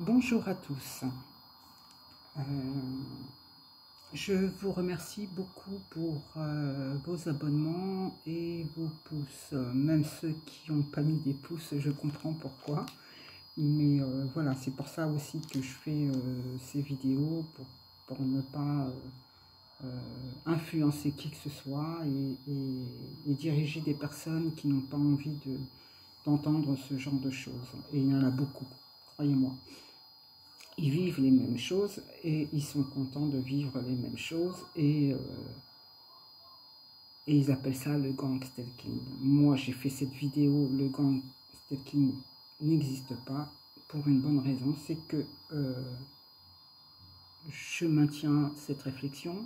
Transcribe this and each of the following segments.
Bonjour à tous. Je vous remercie beaucoup pour vos abonnements et vos pouces. Même ceux qui n'ont pas mis des pouces, je comprends pourquoi. Mais voilà, c'est pour ça aussi que je fais ces vidéos, pour ne pas influencer qui que ce soit et diriger des personnes qui n'ont pas envie d'entendre ce genre de choses. Et il y en a beaucoup, croyez-moi. Ils vivent les mêmes choses et ils sont contents de vivre les mêmes choses et ils appellent ça le gang stalking. Moi, j'ai fait cette vidéo, le gang stalking n'existe pas pour une bonne raison, c'est que je maintiens cette réflexion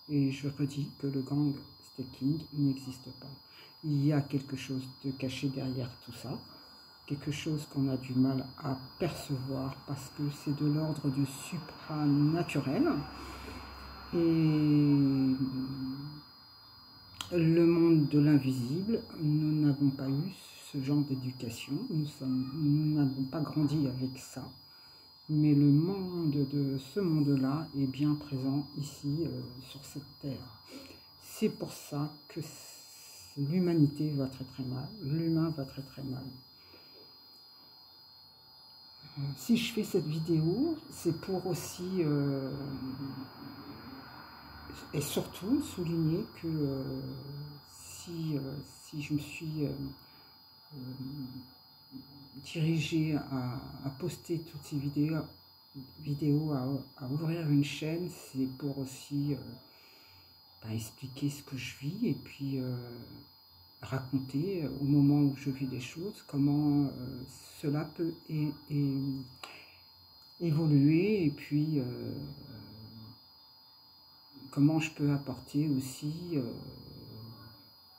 et je redis que le gang stalking n'existe pas. Il y a quelque chose de caché derrière tout ça. Quelque chose qu'on a du mal à percevoir parce que c'est de l'ordre du supranaturel. Et le monde de l'invisible, nous n'avons pas eu ce genre d'éducation, nous n'avons pas grandi avec ça. Mais le monde de ce monde-là est bien présent ici, sur cette terre. C'est pour ça que l'humanité va très très mal, l'humain va très très mal. Si je fais cette vidéo, c'est pour aussi et surtout souligner que si je me suis dirigée à poster toutes ces vidéos, à ouvrir une chaîne, c'est pour aussi expliquer ce que je vis et puis raconter au moment où je vis des choses, comment cela peut évoluer et puis comment je peux apporter aussi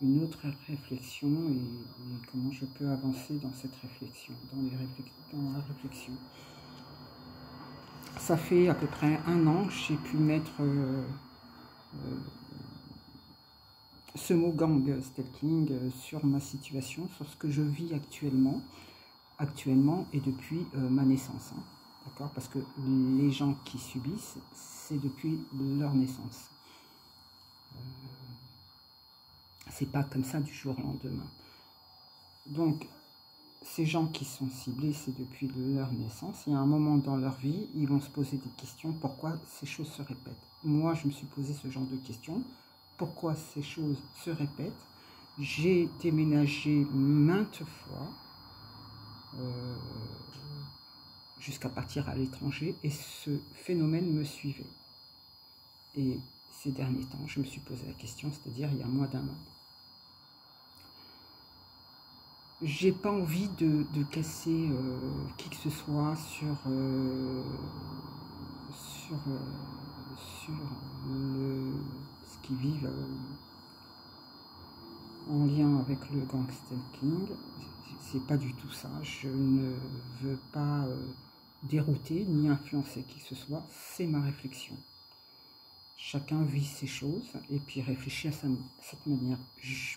une autre réflexion et comment je peux avancer dans cette réflexion, dans la réflexion. Ça fait à peu près 1 an que j'ai pu mettre ce mot gang stalking sur ma situation, sur ce que je vis actuellement et depuis ma naissance. Hein, d'accord ? Parce que les gens qui subissent, c'est depuis leur naissance. C'est pas comme ça du jour au lendemain. Donc, ces gens qui sont ciblés, c'est depuis leur naissance. Il y a un moment dans leur vie, ils vont se poser des questions. Pourquoi ces choses se répètent? Moi, je me suis posé ce genre de questions. Pourquoi ces choses se répètent? J'ai déménagé maintes fois jusqu'à partir à l'étranger et ce phénomène me suivait. Et ces derniers temps, je me suis posé la question, c'est-à-dire il y a moins d'1 an. J'ai pas envie de casser qui que ce soit sur ce qu'ils vivent en lien avec le gang stalking. C'est pas du tout ça. Je ne veux pas dérouter ni influencer qui que ce soit. C'est ma réflexion. Chacun vit ses choses et puis réfléchit à cette manière.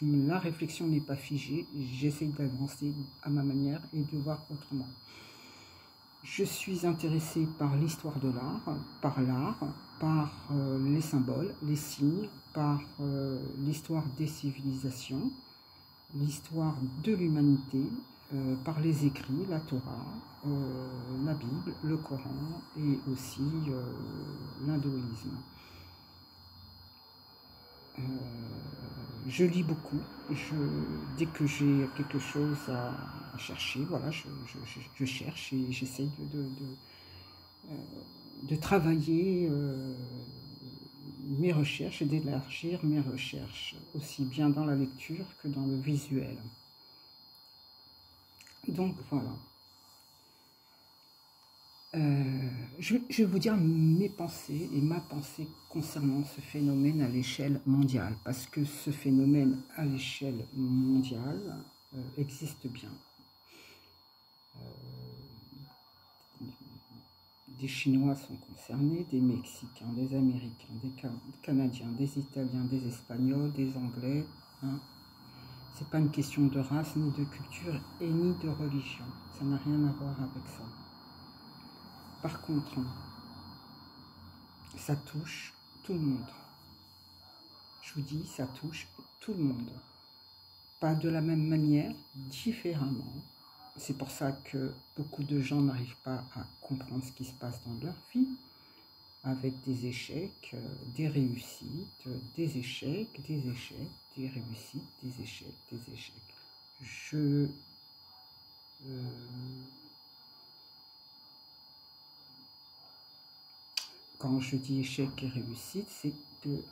La réflexion n'est pas figée, j'essaie d'avancer à ma manière et de voir autrement. Je suis intéressée par l'histoire de l'art, par les symboles, les signes, par l'histoire des civilisations, l'histoire de l'humanité, par les écrits, la Torah, la Bible, le Coran et aussi l'hindouisme. Je lis beaucoup, dès que j'ai quelque chose à chercher, voilà, je cherche et j'essaye de travailler mes recherches et d'élargir mes recherches, aussi bien dans la lecture que dans le visuel. Donc voilà. Je vais vous dire mes pensées et ma pensée concernant ce phénomène à l'échelle mondiale, parce que ce phénomène à l'échelle mondiale existe bien. Des Chinois sont concernés, des Mexicains, des Américains, des Canadiens, des Italiens, des Espagnols, des Anglais. Hein. C'est pas une question de race, ni de culture et ni de religion. Ça n'a rien à voir avec ça. Par contre, ça touche tout le monde. Je vous dis, ça touche tout le monde. Pas de la même manière, différemment. C'est pour ça que beaucoup de gens n'arrivent pas à comprendre ce qui se passe dans leur vie, avec des échecs, des réussites, des échecs, des échecs, des réussites, des échecs, des échecs. Quand je dis échec et réussite, c'est qu'il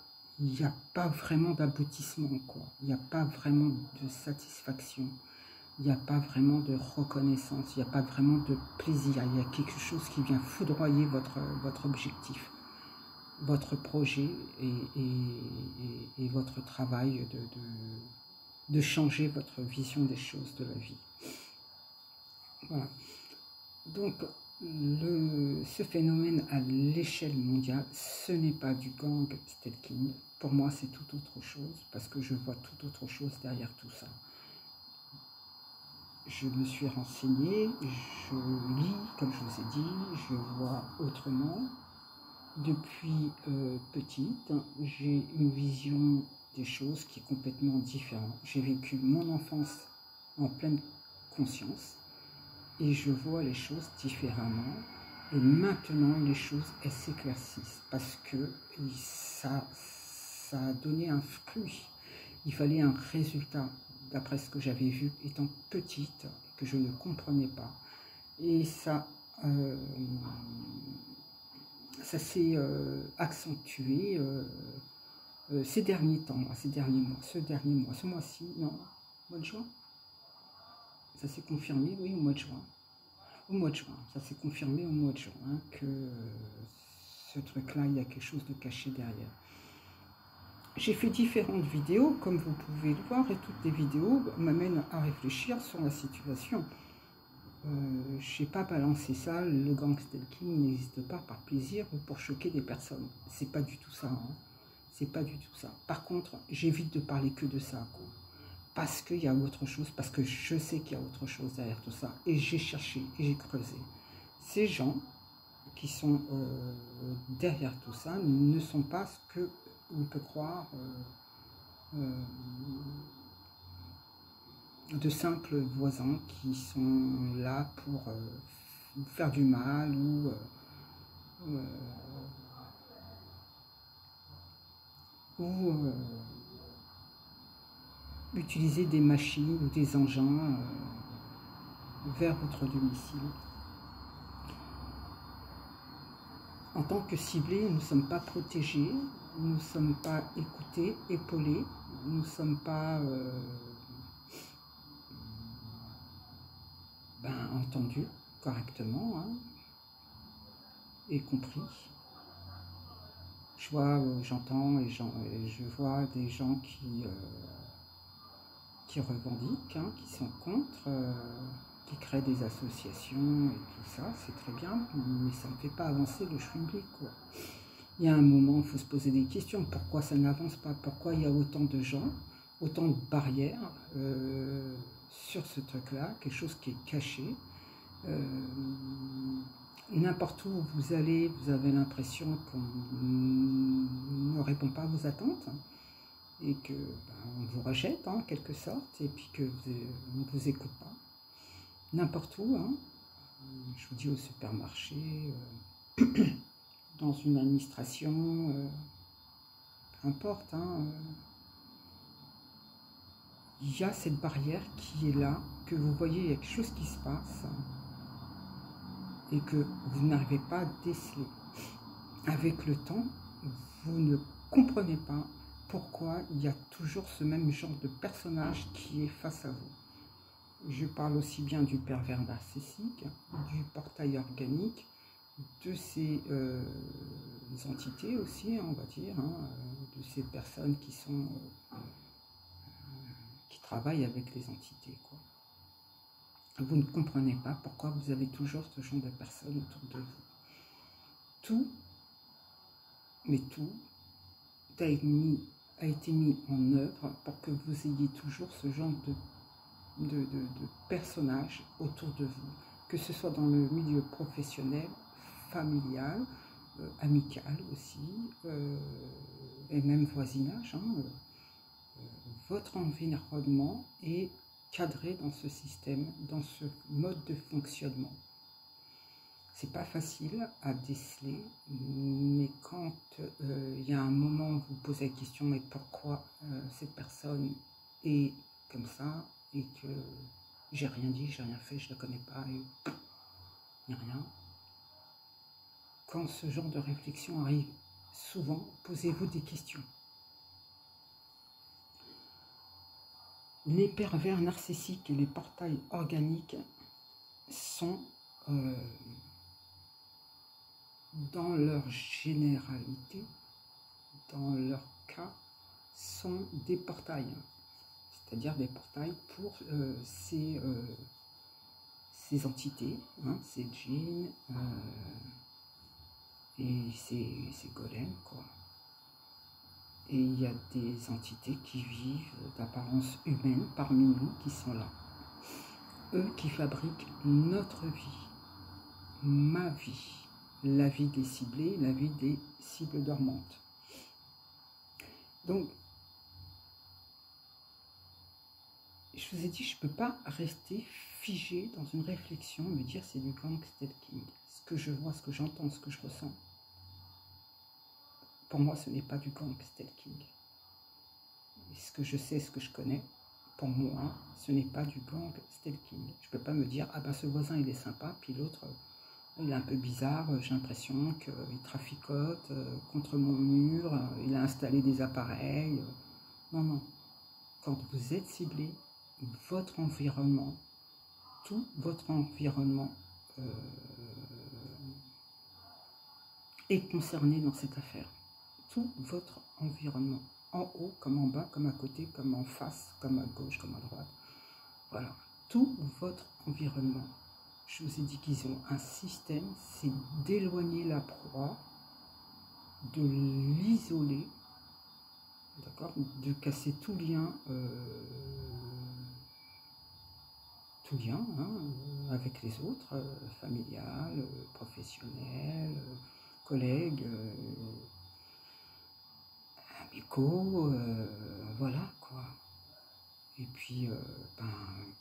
n'y a pas vraiment d'aboutissement, quoi. Il n'y a pas vraiment de satisfaction. Il n'y a pas vraiment de reconnaissance, il n'y a pas vraiment de plaisir. Il y a quelque chose qui vient foudroyer votre objectif, votre projet et votre travail de changer votre vision des choses, de la vie. Voilà. Donc, ce phénomène à l'échelle mondiale, ce n'est pas du gang stalking. Pour moi, c'est tout autre chose, parce que je vois tout autre chose derrière tout ça. Je me suis renseignée, je lis, comme je vous ai dit, je vois autrement. Depuis petite, j'ai une vision des choses qui est complètement différente. J'ai vécu mon enfance en pleine conscience et je vois les choses différemment. Et maintenant, les choses, elles s'éclaircissent parce que ça a donné un fruit. Il fallait un résultat, d'après ce que j'avais vu étant petite, que je ne comprenais pas. Et ça s'est accentué ces derniers temps, ce mois-ci, non, au mois de juin. Ça s'est confirmé, oui, au mois de juin. Au mois de juin, ça s'est confirmé au mois de juin que ce truc-là, il y a quelque chose de caché derrière. J'ai fait différentes vidéos, comme vous pouvez le voir, et toutes les vidéos m'amènent à réfléchir sur la situation. Je n'ai pas balancé ça, le gang stalking n'existe pas par plaisir ou pour choquer des personnes. C'est pas du tout ça. Hein. C'est pas du tout ça. Par contre, j'évite de parler que de ça, quoi. Parce qu'il y a autre chose, parce que je sais qu'il y a autre chose derrière tout ça. Et j'ai cherché, et j'ai creusé. Ces gens qui sont derrière tout ça ne sont pas ce que on peut croire de simples voisins qui sont là pour faire du mal ou utiliser des machines ou des engins vers votre domicile. En tant que ciblés, nous ne sommes pas protégés, nous ne sommes pas écoutés, épaulés, nous ne sommes pas entendus correctement, hein, et compris. J'entends et je vois des gens qui revendiquent, hein, qui sont contre, qui créent des associations et tout ça, c'est très bien, mais ça ne fait pas avancer le schmilblick, quoi. Il y a un moment, il faut se poser des questions. Pourquoi ça n'avance pas? Pourquoi il y a autant de gens, autant de barrières sur ce truc-là, quelque chose qui est caché. N'importe où vous allez, vous avez l'impression qu'on ne répond pas à vos attentes et que on vous rejette en quelque sorte et puis que on ne vous écoute pas. N'importe où, hein. Je vous dis au supermarché, dans une administration, peu importe, hein, il y a cette barrière qui est là, que vous voyez, il y a quelque chose qui se passe et que vous n'arrivez pas à déceler. Avec le temps, vous ne comprenez pas pourquoi il y a toujours ce même genre de personnage qui est face à vous. Je parle aussi bien du pervers narcissique, du portail organique, de ces entités aussi, on va dire, hein, de ces personnes qui sont qui travaillent avec les entités, quoi. Vous ne comprenez pas pourquoi vous avez toujours ce genre de personnes autour de vous. Tout, mais tout, a été mis en œuvre pour que vous ayez toujours ce genre de personnages autour de vous, que ce soit dans le milieu professionnel, familial, amical aussi, et même voisinage. Votre environnement est cadré dans ce système, dans ce mode de fonctionnement. C'est pas facile à déceler, mais quand il y a un moment où vous posez la question, mais pourquoi cette personne est comme ça, et que j'ai rien dit, j'ai rien fait, je ne la connais pas, et il n'y a rien. Quand ce genre de réflexion arrive, souvent, posez-vous des questions. Les pervers narcissiques et les portails organiques sont, dans leur généralité, dans leur cas, sont des portails. C'est-à-dire des portails pour ces entités, ces djinns et ces golems, quoi. Et il y a des entités qui vivent d'apparence humaine parmi nous, qui sont là. Eux qui fabriquent notre vie, ma vie, la vie des ciblés, la vie des cibles dormantes. Donc, je vous ai dit, je ne peux pas rester figé dans une réflexion, me dire c'est du gang stalking. Ce que je vois, ce que j'entends, ce que je ressens, pour moi, ce n'est pas du gang stalking. Et ce que je sais, ce que je connais, pour moi, ce n'est pas du gang stalking. Je ne peux pas me dire, ah ben ce voisin il est sympa, puis l'autre il est un peu bizarre, j'ai l'impression qu'il traficote contre mon mur, il a installé des appareils. Non, non. Quand vous êtes ciblé, votre environnement, tout votre environnement est concerné dans cette affaire. Tout votre environnement, en haut comme en bas, comme à côté, comme en face, comme à gauche, comme à droite. Voilà, tout votre environnement. Je vous ai dit qu'ils ont un système, c'est d'éloigner la proie, de l'isoler, d'accord, de casser tout lien, avec les autres, familial, professionnel, collègues, amicaux, voilà quoi. Et puis,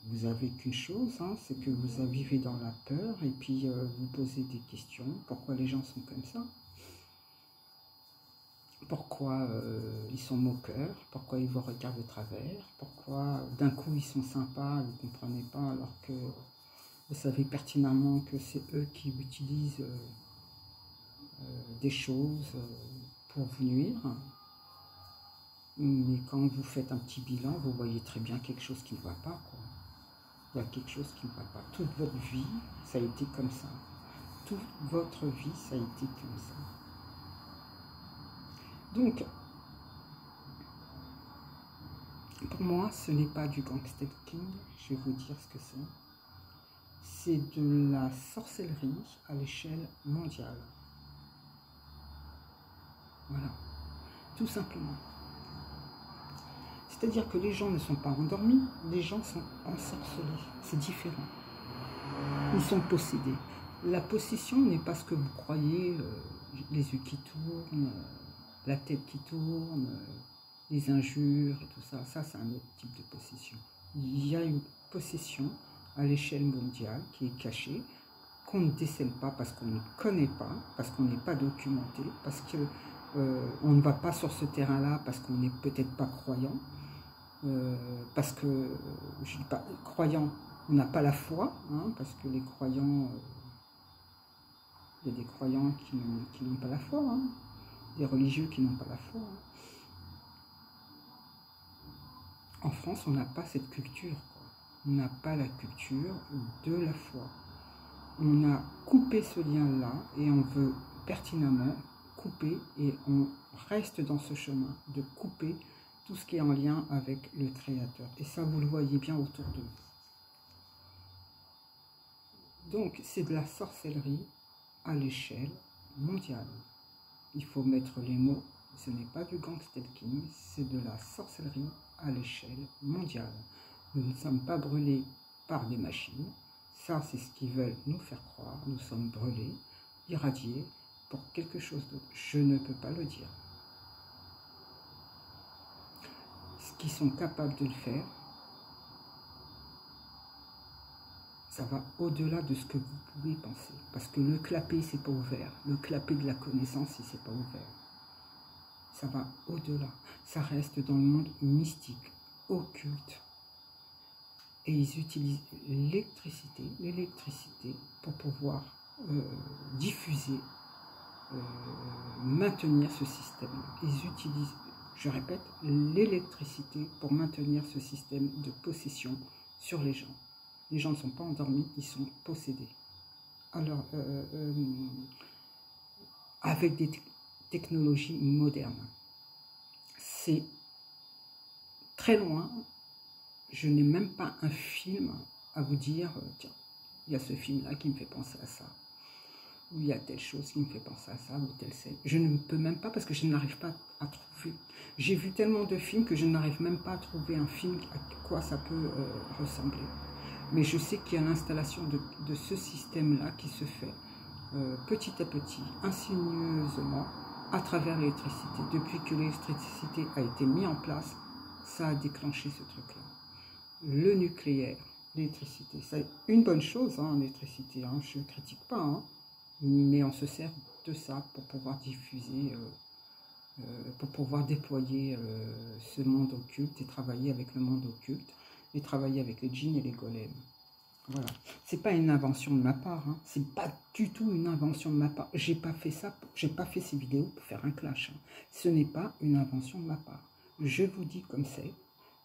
vous avez qu'une chose, c'est que vous vivez dans la peur, et puis vous posez des questions. Pourquoi les gens sont comme ça? Pourquoi ils sont moqueurs? Pourquoi ils vous regardent de travers? Pourquoi d'un coup ils sont sympas, vous ne comprenez pas, alors que vous savez pertinemment que c'est eux qui utilisent des choses pour vous nuire? Mais quand vous faites un petit bilan, vous voyez très bien quelque chose qui ne va pas, quoi. Il y a quelque chose qui ne va pas. Toute votre vie, ça a été comme ça. Toute votre vie, ça a été comme ça. Donc, pour moi, ce n'est pas du gang stalking, je vais vous dire ce que c'est. C'est de la sorcellerie à l'échelle mondiale. Voilà, tout simplement. C'est-à-dire que les gens ne sont pas endormis, les gens sont ensorcelés. C'est différent. Ils sont possédés. La possession n'est pas ce que vous croyez, les yeux qui tournent, la tête qui tourne, les injures et tout ça. Ça, c'est un autre type de possession. Il y a une possession à l'échelle mondiale qui est cachée, qu'on ne décèle pas parce qu'on ne connaît pas, parce qu'on n'est pas documenté, parce qu'on ne va pas sur ce terrain-là, parce qu'on n'est peut-être pas croyant. Parce que, je ne dis pas croyant, on n'a pas la foi, parce que les croyants, il y a des croyants qui n'ont pas la foi, des religieux qui n'ont pas la foi. En France, on n'a pas cette culture, quoi. On n'a pas la culture de la foi. On a coupé ce lien-là et on veut pertinemment couper, et on reste dans ce chemin de couper tout ce qui est en lien avec le Créateur. Et ça, vous le voyez bien autour de vous. Donc, c'est de la sorcellerie à l'échelle mondiale. Il faut mettre les mots. Ce n'est pas du gang stalking, c'est de la sorcellerie à l'échelle mondiale. Nous ne sommes pas brûlés par des machines. Ça, c'est ce qu'ils veulent nous faire croire. Nous sommes brûlés. irradié pour quelque chose d'autre. Je ne peux pas le dire. Ce qu'ils sont capables de le faire, ça va au-delà de ce que vous pouvez penser. Parce que le clapet, c'est pas ouvert. Le clapet de la connaissance, si c'est pas ouvert. Ça va au-delà. Ça reste dans le monde mystique, occulte. Et ils utilisent l'électricité pour pouvoir diffuser, maintenir ce système. Ils utilisent, je répète, l'électricité pour maintenir ce système de possession sur les gens. Les gens ne sont pas endormis, ils sont possédés. Alors, avec des technologies modernes. C'est très loin. Je n'ai même pas un film à vous dire, tiens, il y a ce film-là qui me fait penser à ça. Ou il y a telle chose qui me fait penser à ça, ou telle scène. Je ne peux même pas parce que je n'arrive pas à trouver. J'ai vu tellement de films que je n'arrive même pas à trouver un film à quoi ça peut ressembler. Mais je sais qu'il y a l'installation de ce système-là qui se fait petit à petit, insinueusement, à travers l'électricité. Depuis que l'électricité a été mise en place, ça a déclenché ce truc-là. Le nucléaire, l'électricité, c'est une bonne chose, hein, l'électricité, hein, je ne critique pas, hein, mais on se sert de ça pour pouvoir diffuser, pour pouvoir déployer ce monde occulte et travailler avec le monde occulte, et travailler avec les djinns et les golems. Voilà. C'est pas une invention de ma part, hein. C'est pas du tout une invention de ma part. J'ai pas fait ça, j'ai pas fait ces vidéos pour faire un clash. Hein. Ce n'est pas une invention de ma part. Je vous dis comme c'est,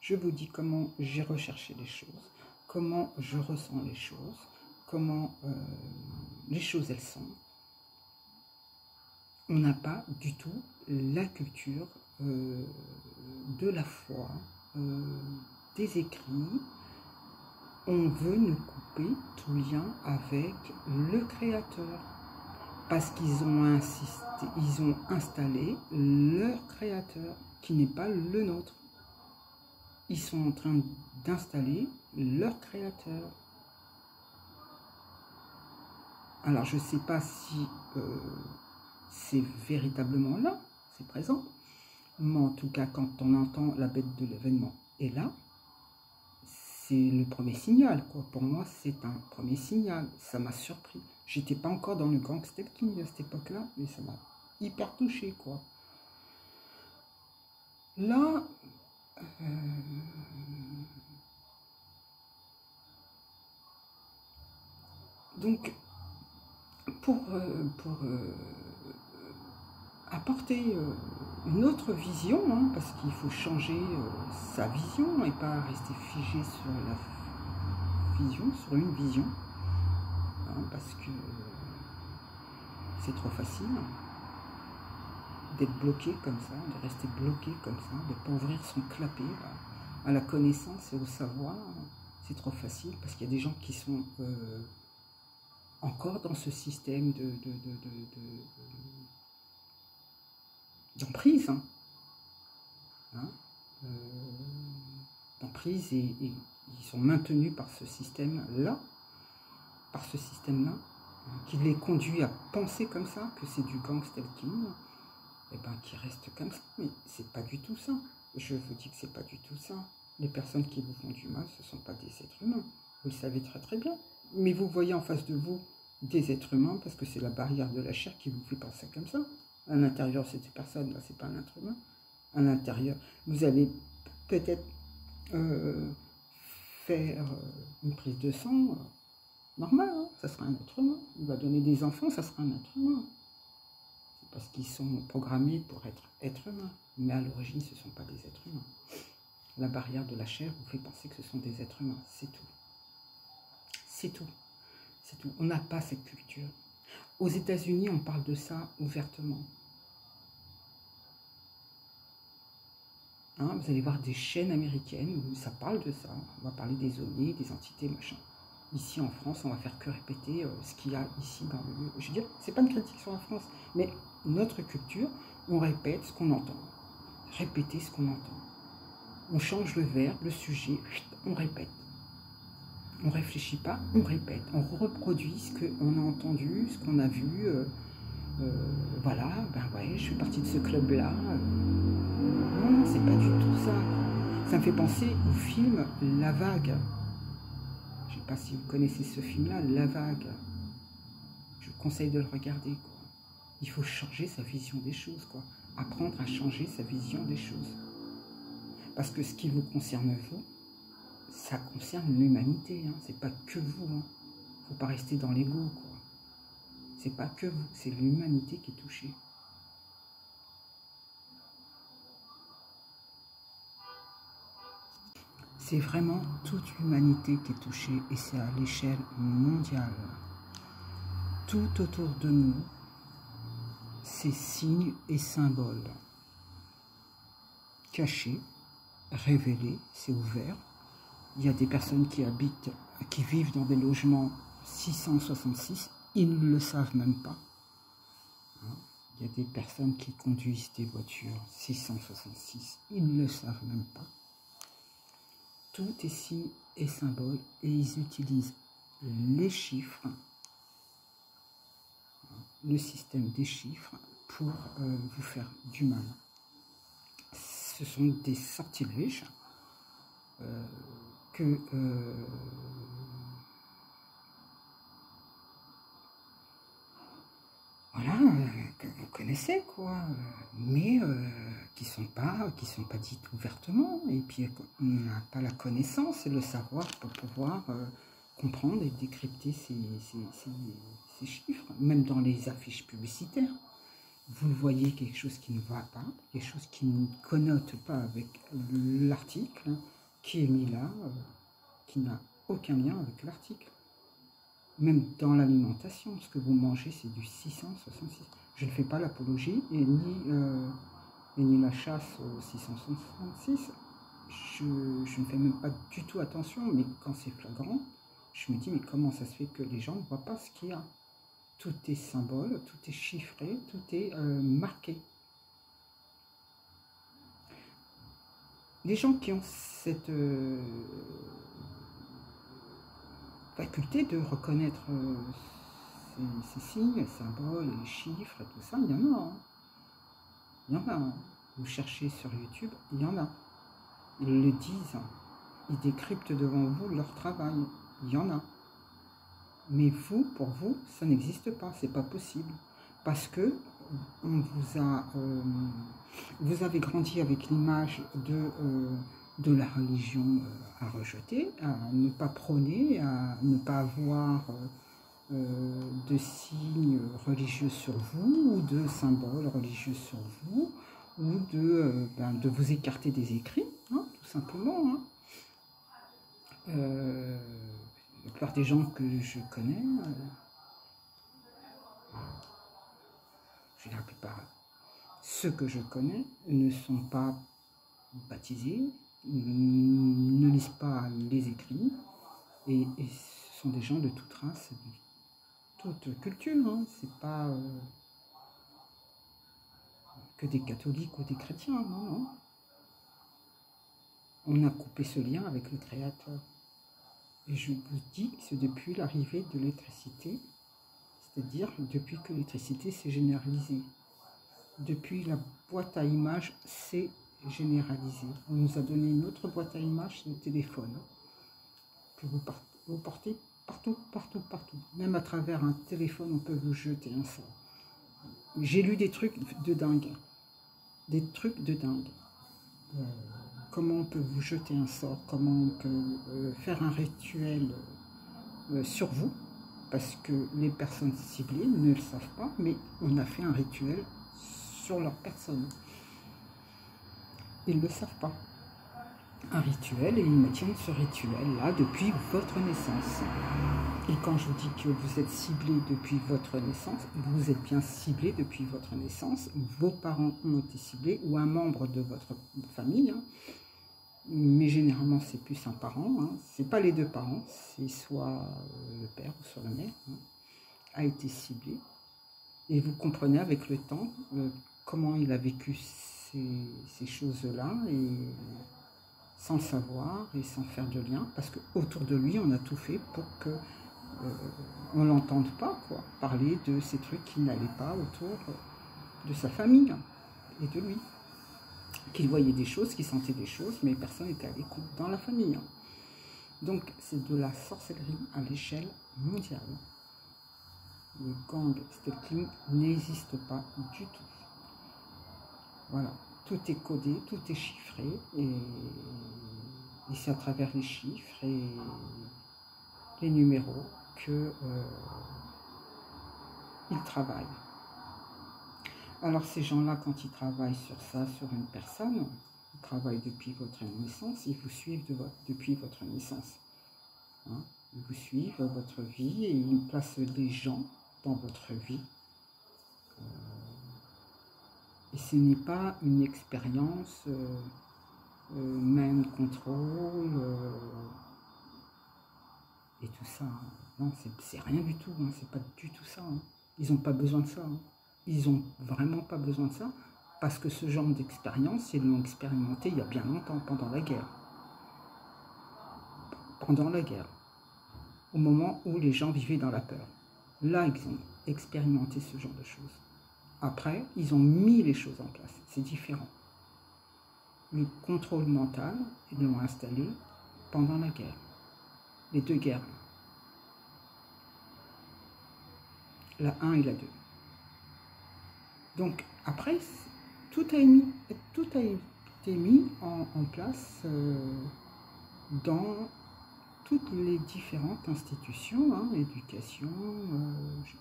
je vous dis comment j'ai recherché les choses, comment je ressens les choses, comment les choses elles sont. On n'a pas du tout la culture de la foi, des écrits. On veut nous couper tout lien avec le Créateur. Parce qu'ils ont insisté, ils ont installé leur Créateur, qui n'est pas le nôtre. Ils sont en train d'installer leur Créateur. Alors, je ne sais pas si c'est véritablement là, c'est présent. Mais en tout cas, quand on entend la bête de l'événement est là, c'est le premier signal, quoi. Pour moi, c'est un premier signal. Ça m'a surpris. J'étais pas encore dans le Gangster King à cette époque-là, mais ça m'a hyper touché, quoi. Là, donc, pour apporter une autre vision, hein, parce qu'il faut changer sa vision et pas rester figé sur la vision, sur une vision, hein, parce que c'est trop facile d'être bloqué comme ça, de rester bloqué comme ça, de ne pas ouvrir son clapet à la connaissance et au savoir. C'est trop facile parce qu'il y a des gens qui sont encore dans ce système d'emprise, hein. D'emprise, et ils sont maintenus par ce système-là, qui les conduit à penser comme ça, que c'est du gangstalking, et ben qui reste comme ça. Mais c'est pas du tout ça. Je vous dis que c'est pas du tout ça. Les personnes qui vous font du mal, ce ne sont pas des êtres humains. Vous le savez très très bien. Mais vous voyez en face de vous des êtres humains parce que c'est la barrière de la chair qui vous fait penser comme ça. À l'intérieur, cette personne-là, c'est pas un être humain. À l'intérieur, vous allez peut-être faire une prise de sang normale, hein, ça sera un être humain. Il va donner des enfants, ça sera un être humain. C'est parce qu'ils sont programmés pour être humains. Mais à l'origine, ce ne sont pas des êtres humains. La barrière de la chair vous fait penser que ce sont des êtres humains. C'est tout. C'est tout. C'est tout. On n'a pas cette culture. Aux États-Unis, on parle de ça ouvertement. Hein, vous allez voir des chaînes américaines où ça parle de ça. On va parler des ovnis, des entités, machin. Ici en France, on va faire que répéter ce qu'il y a ici dans le lieu. Je veux dire, c'est pas une critique sur la France, mais notre culture, on répète ce qu'on entend. Répéter ce qu'on entend. On change le verbe, le sujet, on répète. On ne réfléchit pas, on répète, on reproduit ce qu'on a entendu, ce qu'on a vu. Voilà, ben ouais, je fais partie de ce club-là. Non, c'est pas du tout ça. Ça me fait penser au film La Vague. Je ne sais pas si vous connaissez ce film-là, La Vague. Je vous conseille de le regarder, quoi. Il faut changer sa vision des choses, quoi. Apprendre à changer sa vision des choses. Parce que ce qui vous concerne, vous, ça concerne l'humanité, hein. C'est pas que vous, hein. Faut pas rester dans l'ego, quoi. C'est pas que vous, c'est l'humanité qui est touchée. C'est vraiment toute l'humanité qui est touchée et c'est à l'échelle mondiale. Tout autour de nous, c'est signes et symboles. Cachés, révélés, c'est ouvert. Il y a des personnes qui habitent, qui vivent dans des logements 666, ils ne le savent même pas. Il y a des personnes qui conduisent des voitures 666, ils ne le savent même pas. Tout est signe et symbole et ils utilisent les chiffres, le système des chiffres pour vous faire du mal. Ce sont des sortilèges que voilà, que vous connaissez, quoi, mais qui sont pas dites ouvertement, et puis on n'a pas la connaissance et le savoir pour pouvoir comprendre et décrypter ces chiffres, même dans les affiches publicitaires. Vous voyez quelque chose qui ne va pas, quelque chose qui ne connote pas avec l'article qui est mis là, qui n'a aucun lien avec l'article. Même dans l'alimentation, ce que vous mangez, c'est du 666. Je ne fais pas l'apologie et ni la chasse au 666. Je ne fais même pas du tout attention, mais quand c'est flagrant, je me dis, mais comment ça se fait que les gens ne voient pas ce qu'il y a? Tout est symbole, tout est chiffré, tout est marqué. Les gens qui ont cette faculté de reconnaître ces signes, les symboles, les chiffres et tout ça, il y en a. Hein. Il y en a. Hein. Vous cherchez sur YouTube, il y en a. Ils le disent. Ils décryptent devant vous leur travail. Il y en a. Mais vous, pour vous, ça n'existe pas. C'est pas possible. Parce que on vous a, vous avez grandi avec l'image de la religion à rejeter, à ne pas prôner, à ne pas avoir de signes religieux sur vous, ou de symboles religieux sur vous, ou de vous écarter des écrits, hein, tout simplement. Hein. La plupart des gens que je connais, la plupart, ceux que je connais ne sont pas baptisés, ne lisent pas les écrits, et ce sont des gens de toute race, de toute culture, hein. C'est pas que des catholiques ou des chrétiens, non, non. On a coupé ce lien avec le Créateur. Et je vous dis que c'est depuis l'arrivée de l'électricité, c'est-à-dire depuis que l'électricité s'est généralisée. Depuis la boîte à images s'est généralisée. On nous a donné une autre boîte à images, c'est le téléphone, que vous portez partout, partout, partout. Même à travers un téléphone, on peut vous jeter un sort. J'ai lu des trucs de dingue. Des trucs de dingue. Comment on peut vous jeter un sort, comment on peut faire un rituel sur vous, parce que les personnes ciblées ne le savent pas, mais on a fait un rituel sur leur personne. Ils ne le savent pas. Un rituel, et ils maintiennent ce rituel-là depuis votre naissance. Et quand je vous dis que vous êtes ciblé depuis votre naissance, vous êtes bien ciblé depuis votre naissance, vos parents ont été ciblés, ou un membre de votre famille, hein. Mais généralement c'est plus un parent, hein. C'est pas les deux parents, c'est soit le père ou soit la mère, hein, a été ciblé. Et vous comprenez avec le temps comment il a vécu ces choses-là, et sans le savoir et sans faire de lien, parce qu'autour de lui, on a tout fait pour que on ne l'entende pas, quoi, parler de ces trucs qui n'allaient pas autour de sa famille et de lui. Qu'il voyait des choses, qu'il sentait des choses, mais personne n'était à l'écoute dans la famille. Donc c'est de la sorcellerie à l'échelle mondiale. Le gang stalking n'existe pas du tout. Voilà, tout est codé, tout est chiffré, et c'est à travers les chiffres et les numéros que ils travaillent. Alors ces gens-là, quand ils travaillent sur ça, sur une personne, ils travaillent depuis votre naissance, ils vous suivent depuis votre naissance. Hein, ils vous suivent votre vie et ils placent des gens dans votre vie. Et ce n'est pas une expérience mind control et tout ça. Non, c'est rien du tout, hein, c'est pas du tout ça. Hein. Ils n'ont pas besoin de ça. Hein. Ils n'ont vraiment pas besoin de ça, parce que ce genre d'expérience, ils l'ont expérimenté il y a bien longtemps, pendant la guerre. Pendant la guerre, au moment où les gens vivaient dans la peur. Là, ils ont expérimenté ce genre de choses. Après, ils ont mis les choses en place. C'est différent. Le contrôle mental, ils l'ont installé pendant la guerre. Les deux guerres. La 1 et la 2. Donc, après, tout a été mis en place dans toutes les différentes institutions, hein, éducation,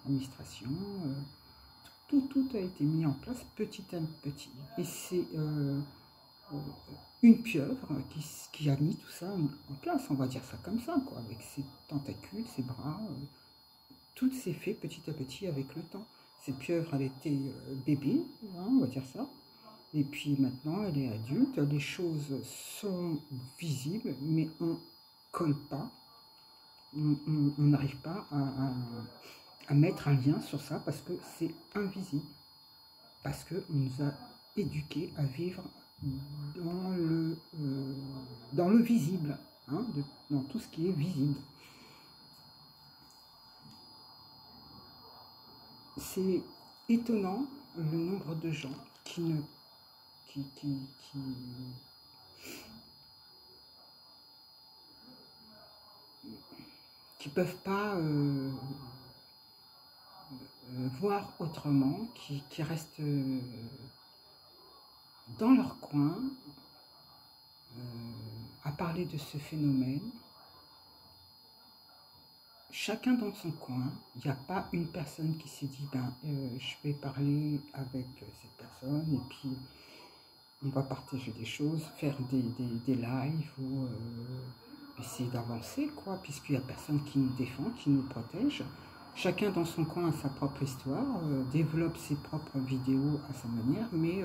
administration, tout a été mis en place petit à petit. Et c'est une pieuvre qui a mis tout ça en place, on va dire ça comme ça, quoi, avec ses tentacules, ses bras, tout s'est fait petit à petit avec le temps. Cette pieuvre, elle était bébé, hein, on va dire ça. Et puis maintenant, elle est adulte. Les choses sont visibles, mais on ne colle pas. On n'arrive pas à mettre un lien sur ça parce que c'est invisible. Parce qu'on nous a éduqués à vivre dans le visible, hein, dans tout ce qui est visible. C'est étonnant le nombre de gens qui ne peuvent pas voir autrement, qui restent dans leur coin à parler de ce phénomène. Chacun dans son coin, il n'y a pas une personne qui s'est dit je vais parler avec cette personne et puis on va partager des choses, faire des lives ou essayer d'avancer, quoi, puisqu'il n'y a personne qui nous défend, qui nous protège. Chacun dans son coin a sa propre histoire, développe ses propres vidéos à sa manière, mais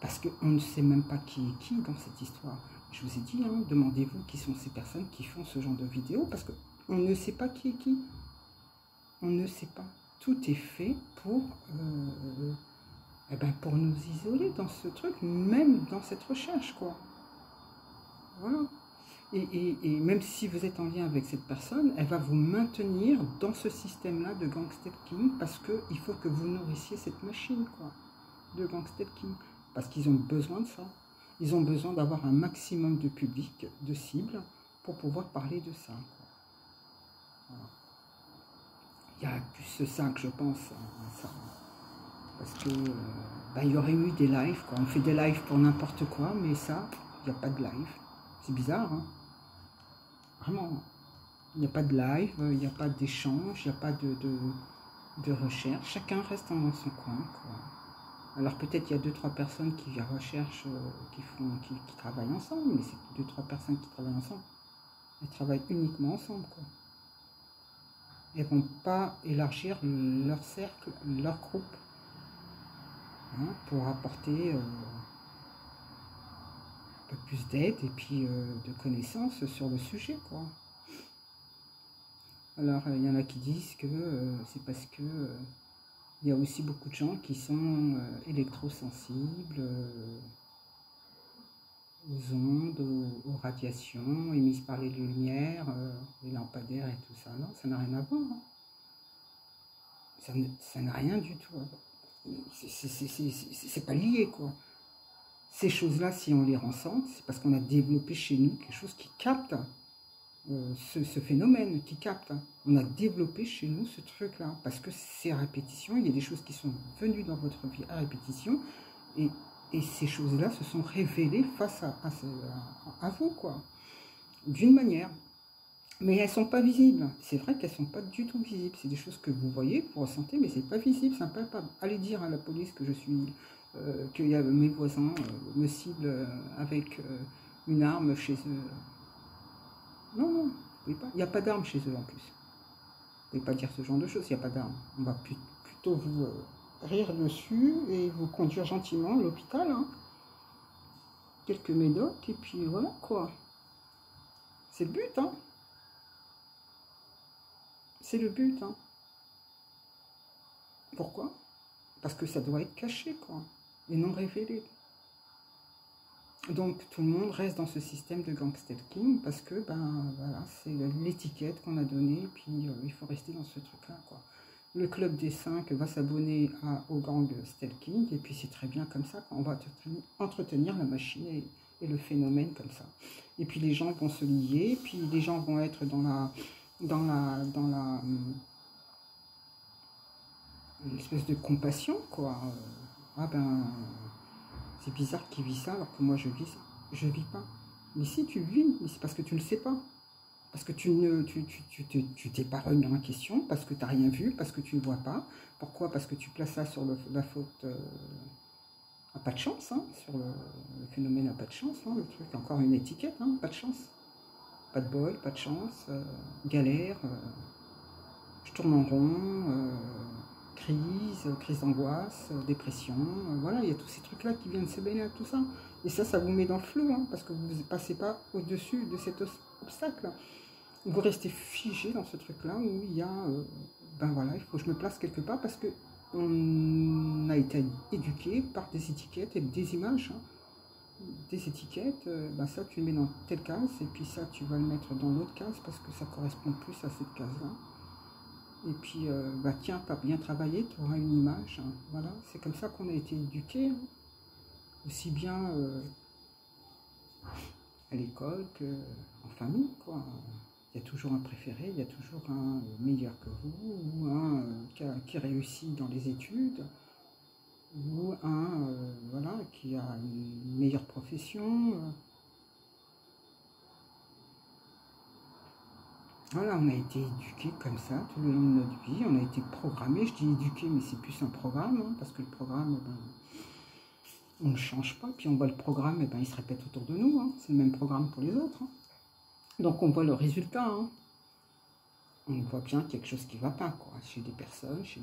parce qu'on ne sait même pas qui est qui dans cette histoire. Je vous ai dit, hein, demandez-vous qui sont ces personnes qui font ce genre de vidéos, parce qu'on ne sait pas qui est qui. On ne sait pas. Tout est fait pour nous isoler dans ce truc, même dans cette recherche, quoi. Voilà. Et même si vous êtes en lien avec cette personne, elle va vous maintenir dans ce système-là de gang stalking parce qu'il faut que vous nourrissiez cette machine, quoi, de gang stalking. Parce qu'ils ont besoin de ça. Ils ont besoin d'avoir un maximum de public, de cibles, pour pouvoir parler de ça, quoi. Voilà. Il y a plus ça que je pense à ça. Parce que il y aurait eu des lives, quoi. On fait des lives pour n'importe quoi, mais ça, il n'y a pas de live. C'est bizarre, hein. Vraiment. Il n'y a pas de live, il n'y a pas d'échange, il n'y a pas de recherche. Chacun reste dans son coin, quoi. Alors peut-être il y a 2-3 personnes qui recherchent, qui travaillent ensemble, mais c'est 2-3 personnes qui travaillent ensemble. Elles travaillent uniquement ensemble, quoi. Elles ne vont pas élargir leur cercle, leur groupe, hein, pour apporter un peu plus d'aide et puis de connaissances sur le sujet, quoi. Alors il y en a qui disent que c'est parce que il y a aussi beaucoup de gens qui sont électrosensibles, aux ondes, aux radiations émises par les lumières, les lampadaires et tout ça. Non, ça n'a rien à voir. Hein. Ça n'a rien du tout à voir. C'est pas lié, quoi. Ces choses-là, si on les ressent, c'est parce qu'on a développé chez nous quelque chose qui capte ce phénomène, qui capte. On a développé chez nous ce truc-là, parce que c'est à répétition, il y a des choses qui sont venues dans votre vie à répétition, et ces choses-là se sont révélées face à vous, quoi, d'une manière. Mais elles ne sont pas visibles. C'est vrai qu'elles ne sont pas du tout visibles. C'est des choses que vous voyez, que vous ressentez, mais ce n'est pas visible, c'est impalpable. Allez dire à la police que je suis, qu'il y a mes voisins me ciblent avec une arme chez eux. Non, non, vous pouvez pas. Il n'y a pas d'arme chez eux en plus. Vous ne pouvez pas dire ce genre de choses, il n'y a pas d'arme. On va plutôt vous rire dessus et vous conduire gentiment à l'hôpital. Hein. Quelques médocs et puis voilà quoi. C'est le but, hein. C'est le but, hein. Pourquoi? Parce que ça doit être caché, quoi, et non révélé. Donc tout le monde reste dans ce système de gangstalking parce que, ben voilà, c'est l'étiquette qu'on a donnée, et puis il faut rester dans ce truc-là, quoi. Le club des 5 va s'abonner au gang stalking, et puis c'est très bien comme ça, on va entretenir la machine et le phénomène comme ça. Et puis les gens vont se lier, puis les gens vont être dans une espèce de compassion, quoi. Ah ben, c'est bizarre qu'il vit ça alors que moi je vis pas. Mais si tu vis, mais c'est parce que tu ne le sais pas. Parce que tu t'es pas remis en question, parce que tu n'as rien vu, parce que tu ne vois pas. Pourquoi? Parce que tu places ça sur la faute à pas de chance, hein, sur le phénomène à pas de chance, hein, le truc, encore une étiquette, hein, pas de chance. Pas de bol, pas de chance, galère, je tourne en rond, crise d'angoisse, dépression, voilà, il y a tous ces trucs-là qui viennent se mêler à tout ça. Et ça vous met dans le flou, hein, parce que vous ne passez pas au-dessus de cet obstacle. Vous restez figé dans ce truc-là où il y a, ben voilà, il faut que je me place quelque part parce que on a été éduqué par des étiquettes et des images, hein. Des étiquettes, ben ça tu le mets dans telle case et puis ça tu vas le mettre dans l'autre case parce que ça correspond plus à cette case-là. Et puis, bah tiens, tu as bien travaillé, tu auras une image, hein. Voilà, c'est comme ça qu'on a été éduqués, hein. Aussi bien à l'école qu'en famille, quoi. Il y a toujours un préféré, il y a toujours un meilleur que vous, ou un qui réussit dans les études, ou un voilà, qui a une meilleure profession. Voilà, on a été éduqués comme ça tout le long de notre vie, on a été programmés, je dis éduqués, mais c'est plus un programme, hein, parce que le programme, ben, on ne change pas, puis on voit le programme, et ben, il se répète autour de nous, hein, c'est le même programme pour les autres. Hein. Donc on voit le résultat, hein. On voit bien quelque chose qui ne va pas, quoi, chez des personnes, chez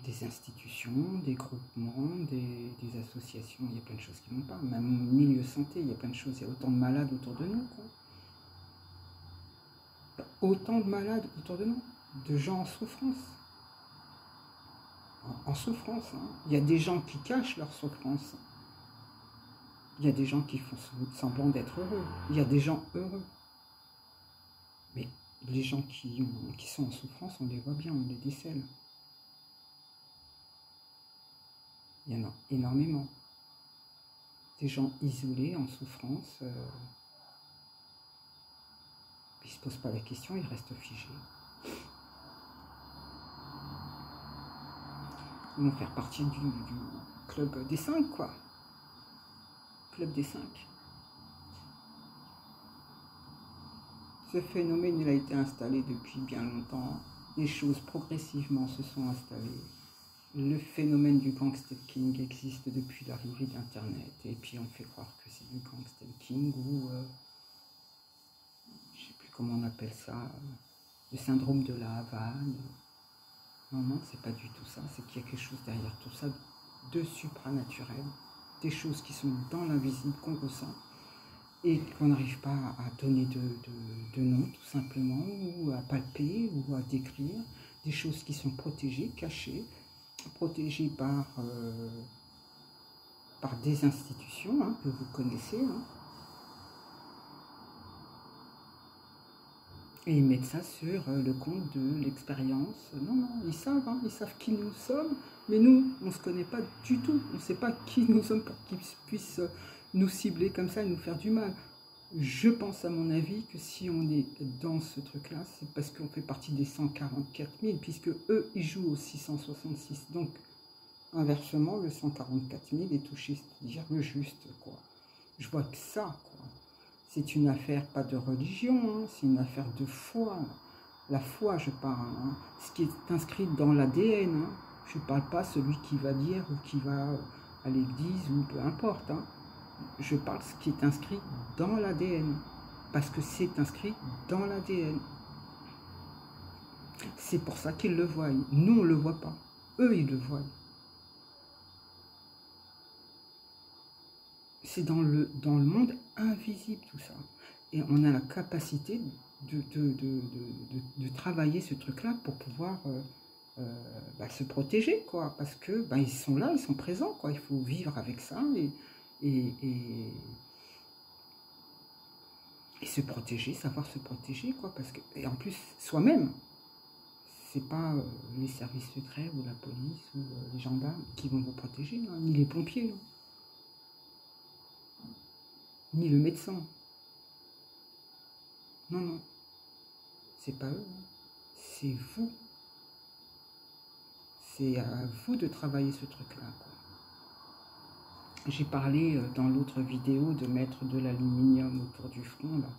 des institutions, des groupements, des associations, il y a plein de choses qui ne vont pas. Même au milieu santé, il y a plein de choses, il y a autant de malades autour de nous, quoi. Autant de malades autour de nous, de gens en souffrance. En souffrance, hein. Il y a des gens qui cachent leur souffrance. Il y a des gens qui font semblant d'être heureux. Il y a des gens heureux. Mais les gens qui sont en souffrance, on les voit bien, on les décèle. Il y en a énormément. Des gens isolés, en souffrance, ils ne se posent pas la question, ils restent figés. Ils vont faire partie du club des 5, quoi. Club des 5. Ce phénomène, il a été installé depuis bien longtemps. Les choses progressivement se sont installées. Le phénomène du gangstalking existe depuis l'arrivée d'Internet. Et puis on fait croire que c'est du gangstalking ou, je ne sais plus comment on appelle ça, le syndrome de la Havane. Non, non, c'est pas du tout ça. C'est qu'il y a quelque chose derrière tout ça de supranaturel. Des choses qui sont dans l'invisible, qu'on ressent. Et qu'on n'arrive pas à donner de nom, tout simplement, ou à palper, ou à décrire. Des choses qui sont protégées, cachées, protégées par par des institutions hein, que vous connaissez. Hein. Et ils mettent ça sur le compte de l'expérience. Non, non, ils savent qui nous sommes, mais nous, on ne se connaît pas du tout. On ne sait pas qui nous sommes pour qu'ils puissent nous cibler comme ça et nous faire du mal. Je pense à mon avis que si on est dans ce truc-là, c'est parce qu'on fait partie des 144 000, puisque eux, ils jouent au 666. Donc, inversement, le 144 000 est touché, c'est-à-dire le juste, quoi. Je vois que ça, quoi. C'est une affaire, pas de religion, hein, c'est une affaire de foi. La foi, je parle. Hein, ce qui est inscrit dans l'ADN. Hein. Je ne parle pas celui qui va dire ou qui va à l'église ou peu importe. Hein. Je parle ce qui est inscrit dans l'ADN. Parce que c'est inscrit dans l'ADN. C'est pour ça qu'ils le voient. Nous, on ne le voit pas. Eux, ils le voient. C'est dans le monde invisible tout ça. Et on a la capacité de travailler ce truc-là pour pouvoir se protéger, quoi. Parce que ils sont là, ils sont présents, quoi. Il faut vivre avec ça et se protéger, savoir se protéger, quoi. Parce que, et en plus, soi-même, c'est pas les services secrets ou la police ou les gendarmes qui vont vous protéger, hein, ni les pompiers. Hein. Ni le médecin. Non, non. C'est pas eux. Hein. C'est vous. C'est à vous de travailler ce truc-là. J'ai parlé dans l'autre vidéo de mettre de l'aluminium autour du front. Là.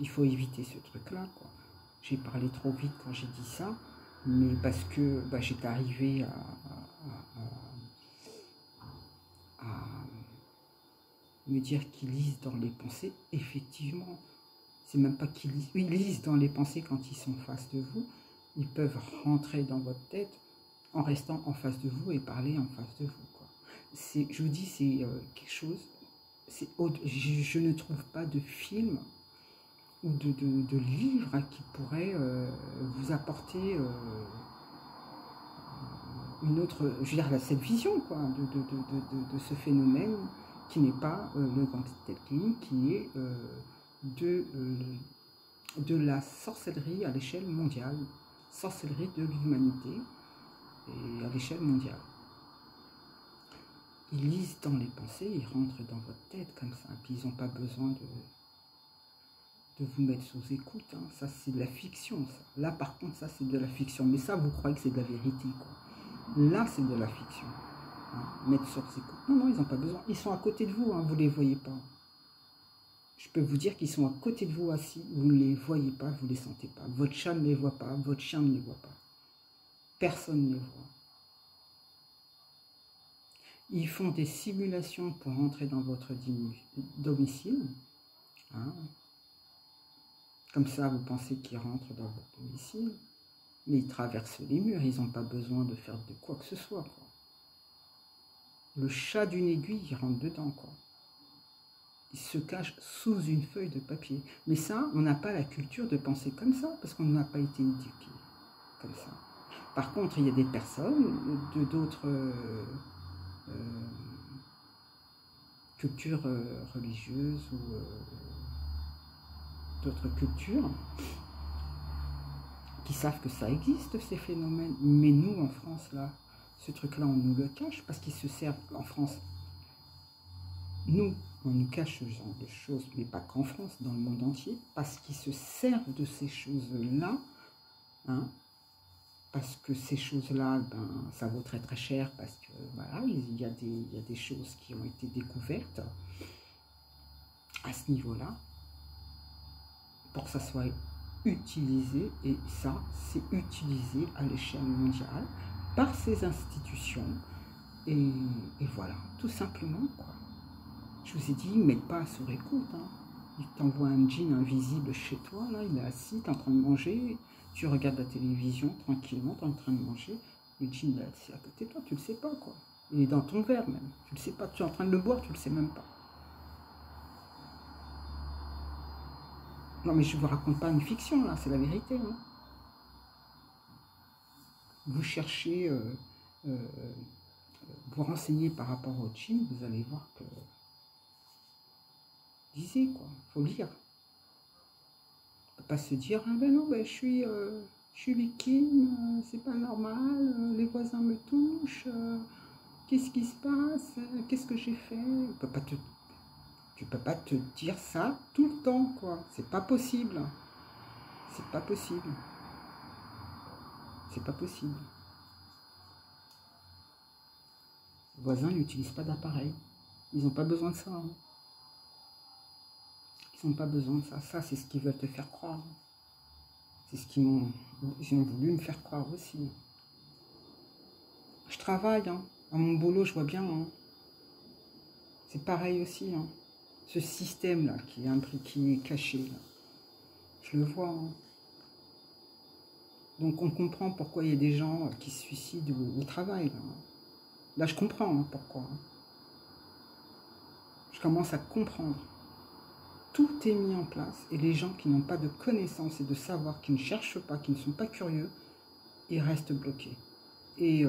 Il faut éviter ce truc-là. J'ai parlé trop vite quand j'ai dit ça. Mais parce que j'étais arrivé à me dire qu'ils lisent dans les pensées, effectivement, c'est même pas qu'ils lisent, ils lisent dans les pensées quand ils sont face de vous, ils peuvent rentrer dans votre tête en restant en face de vous et parler en face de vous. Quoi. Je vous dis, c'est quelque chose, je ne trouve pas de film ou de livre qui pourrait vous apporter une autre, je veux dire, cette vision quoi, de ce phénomène qui n'est pas le grand stalking, qui est de la sorcellerie à l'échelle mondiale, sorcellerie de l'humanité et à l'échelle mondiale. Ils lisent dans les pensées, ils rentrent dans votre tête comme ça, puis ils n'ont pas besoin de vous mettre sous écoute. Hein. Ça, c'est de la fiction. Ça. Là, par contre, ça, c'est de la fiction. Mais ça, vous croyez que c'est de la vérité. Quoi. Là, c'est de la fiction. Hein. Mettre sur écoute. Non, non, ils n'ont pas besoin. Ils sont à côté de vous, hein, vous ne les voyez pas. Je peux vous dire qu'ils sont à côté de vous assis, vous ne les voyez pas, vous ne les sentez pas. Votre chat ne les voit pas, votre chien ne les voit pas. Personne ne les voit. Ils font des simulations pour entrer dans votre domicile. Hein. Comme ça, vous pensez qu'ils rentrent dans votre domicile. Mais ils traversent les murs, ils n'ont pas besoin de faire de quoi que ce soit. Quoi. Le chat d'une aiguille, il rentre dedans. Quoi. Il se cache sous une feuille de papier. Mais ça, on n'a pas la culture de penser comme ça, parce qu'on n'a pas été éduqué comme ça. Par contre, il y a des personnes d'autres cultures religieuses ou d'autres cultures qui savent que ça existe, ces phénomènes. Mais nous, en France, là, ce truc-là, on nous le cache parce qu'ils se servent en France. Nous, on nous cache ce genre de choses, mais pas qu'en France, dans le monde entier, parce qu'ils se servent de ces choses-là, hein, parce que ces choses-là, ça vaut très très cher, parce que voilà, il y a des choses qui ont été découvertes à ce niveau-là, pour que ça soit utilisé, et ça, c'est utilisé à l'échelle mondiale par ces institutions, et voilà, tout simplement, quoi. Je vous ai dit, ils ne mettent pas sur écoute. Hein. Ils t'envoient un djinn invisible chez toi, là, il est assis, tu es en train de manger, tu regardes la télévision tranquillement, tu es en train de manger, le djinn est assis à côté de toi, tu ne le sais pas, quoi. Il est dans ton verre même, tu ne le sais pas, tu es en train de le boire, tu ne le sais même pas. Non mais je ne vous raconte pas une fiction, là, c'est la vérité. Hein. Vous cherchez vous renseignez par rapport au djinn, vous allez voir que, lisez quoi, faut lire. On peut pas se dire, ah ben non, ben je suis victime, c'est pas normal, les voisins me touchent, qu'est-ce qui se passe, qu'est-ce que j'ai fait? Tu peux pas te dire ça tout le temps, quoi. C'est pas possible. C'est pas possible. C'est pas possible. Les voisins n'utilisent pas d'appareil. Ils n'ont pas besoin de ça. Hein. Ils n'ont pas besoin de ça. Ça, c'est ce qu'ils veulent te faire croire. C'est ce qu'ils ont voulu me faire croire aussi. Je travaille. Hein. À mon boulot, je vois bien. Hein. C'est pareil aussi. Hein. Ce système-là qui est caché. Là. Je le vois. Hein. Donc on comprend pourquoi il y a des gens qui se suicident au travail. Là, je comprends hein, pourquoi. Je commence à comprendre. Tout est mis en place et les gens qui n'ont pas de connaissances et de savoir, qui ne cherchent pas, qui ne sont pas curieux, ils restent bloqués. Et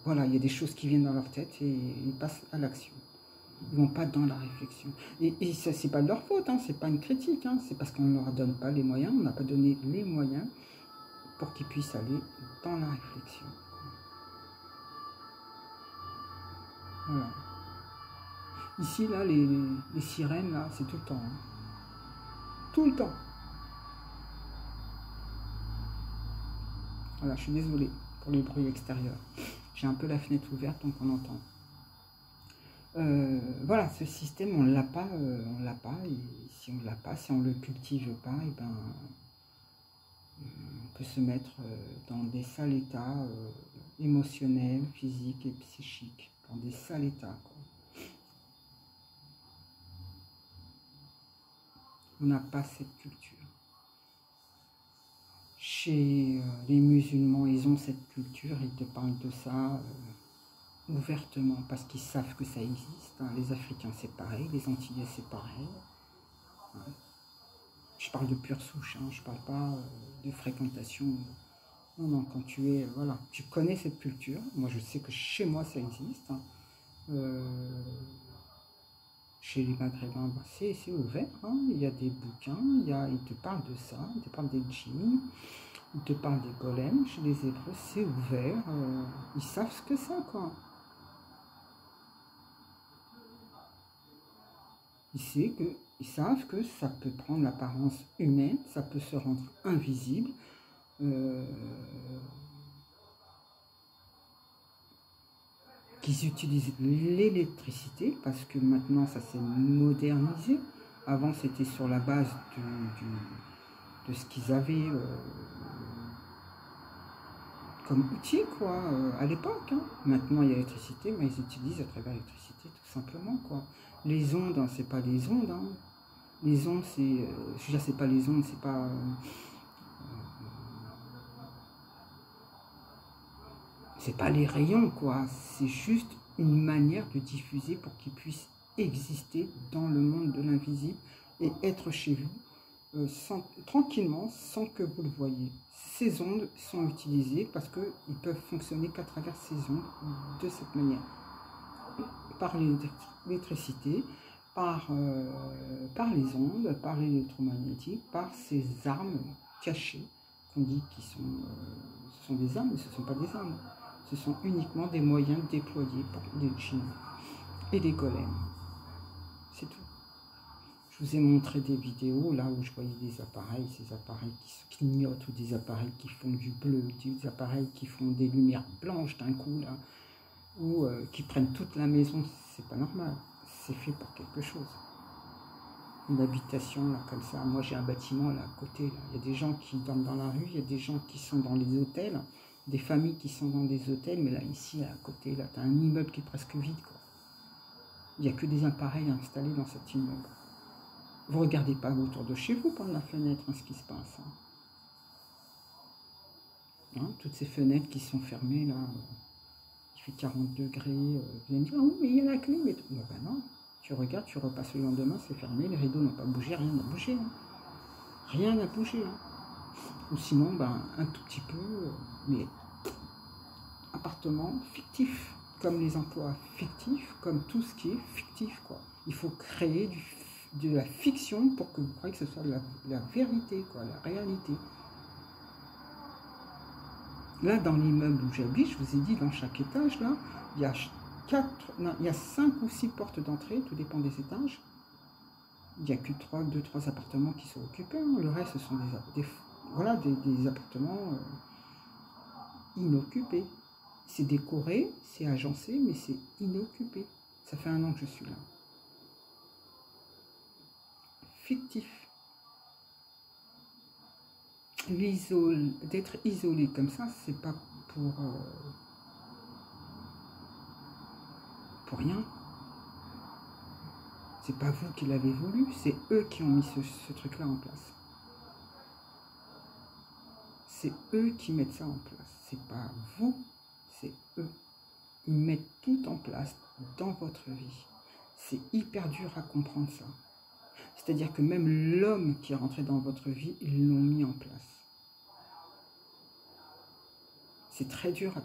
voilà, il y a des choses qui viennent dans leur tête et ils passent à l'action. Ils ne vont pas dans la réflexion. Et ça, c'est pas de leur faute, hein, c'est pas une critique, hein, c'est parce qu'on ne leur donne pas les moyens, on n'a pas donné les moyens pour qu'ils puissent aller dans la réflexion. Voilà. Ici, là, les sirènes, là, c'est tout le temps. Hein. Tout le temps. Voilà, je suis désolée pour les bruits extérieurs. J'ai un peu la fenêtre ouverte, donc on entend. Voilà, ce système, on l'a pas, et si on l'a pas, si on le cultive pas, et ben, on peut se mettre dans des sales états émotionnels, physiques et psychiques, dans des sales états, quoi. On n'a pas cette culture. Chez les musulmans, ils ont cette culture, ils te parlent de ça ouvertement, parce qu'ils savent que ça existe. Hein. Les Africains, c'est pareil, les Antillais, c'est pareil. Hein. Je parle de pure souche, hein. Je ne parle pas de fréquentation. Non, non, quand tu es, voilà, tu connais cette culture. Moi, je sais que chez moi, ça existe. Hein. Chez les Maghrébins, ben, c'est ouvert. Hein. Il y a des bouquins, ils te parlent de ça, ils te parlent des djinns, ils te parlent des golems. Chez les Hébreux, c'est ouvert. Ils savent ce que c'est, quoi. Ils savent que ça peut prendre l'apparence humaine, ça peut se rendre invisible. Qu'ils utilisent l'électricité, parce que maintenant ça s'est modernisé. Avant c'était sur la base de ce qu'ils avaient comme outil, quoi, à l'époque. Hein. Maintenant il y a l'électricité, mais ils utilisent à travers l'électricité tout simplement, quoi. Les ondes, hein, c'est pas les ondes. Hein. Les ondes, c'est... je veux dire, c'est pas les ondes, c'est pas... c'est pas les rayons, quoi. C'est juste une manière de diffuser pour qu'ils puissent exister dans le monde de l'invisible et être chez vous tranquillement, sans que vous le voyez. Ces ondes sont utilisées parce qu'ils peuvent fonctionner qu'à travers ces ondes de cette manière. Par l'électricité, par les ondes, par l'électromagnétique, par ces armes cachées qu'on dit qui ce sont des armes, mais ce ne sont pas des armes. Ce sont uniquement des moyens déployés par les djinns et les golems. C'est tout. Je vous ai montré des vidéos là où je voyais des appareils, ces appareils qui clignotent, ou des appareils qui font du bleu, des appareils qui font des lumières blanches d'un coup là, ou qui prennent toute la maison. C'est pas normal. C'est fait pour quelque chose. Une habitation là comme ça. Moi j'ai un bâtiment là à côté. Là. Il y a des gens qui dorment dans la rue, il y a des gens qui sont dans les hôtels, des familles qui sont dans des hôtels, mais là ici là, à côté là, tu as un immeuble qui est presque vide, quoi. Il n'y a que des appareils installés dans cet immeuble. Vous ne regardez pas autour de chez vous par la fenêtre, hein, ce qui se passe. Hein, toutes ces fenêtres qui sont fermées là, il fait 40 degrés, vous allez me dire, ah oui, mais il y a la clé. Mais ben non, tu regardes, tu repasses le lendemain, c'est fermé, les rideaux n'ont pas bougé, rien n'a bougé. Hein. Rien n'a bougé. Hein. Ou sinon, ben, un tout petit peu, mais appartement fictif, comme les emplois fictifs, comme tout ce qui est fictif, quoi. Il faut créer de la fiction pour que vous croyez que ce soit la vérité, quoi, la réalité. Là, dans l'immeuble où j'habite, je vous ai dit, dans chaque étage, là, il y a il y a 5 ou 6 portes d'entrée, tout dépend des étages. Il n'y a que 2-3 appartements qui sont occupés. Hein. Le reste, ce sont des appartements inoccupés. C'est décoré, c'est agencé, mais c'est inoccupé. Ça fait 1 an que je suis là. Fictif. D'être isolé comme ça, c'est pas pour rien. C'est pas vous qui l'avez voulu, c'est eux qui ont mis ce truc-là en place. C'est eux qui mettent ça en place. C'est pas vous, c'est eux. Ils mettent tout en place dans votre vie. C'est hyper dur à comprendre ça. C'est-à-dire que même l'homme qui est rentré dans votre vie, ils l'ont mis en place. C'est très dur à...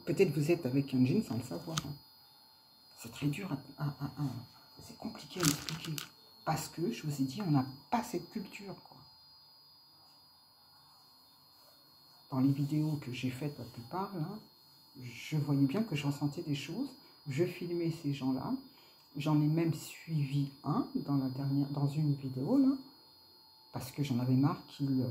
Peut-être vous êtes avec un djinn sans le savoir. Hein. C'est très dur c'est compliqué à expliquer. Parce que, je vous ai dit, on n'a pas cette culture, quoi. Dans les vidéos que j'ai faites la plupart, là, je voyais bien que je ressentais des choses. Je filmais ces gens-là. J'en ai même suivi un dans une vidéo, là, parce que j'en avais marre qu'il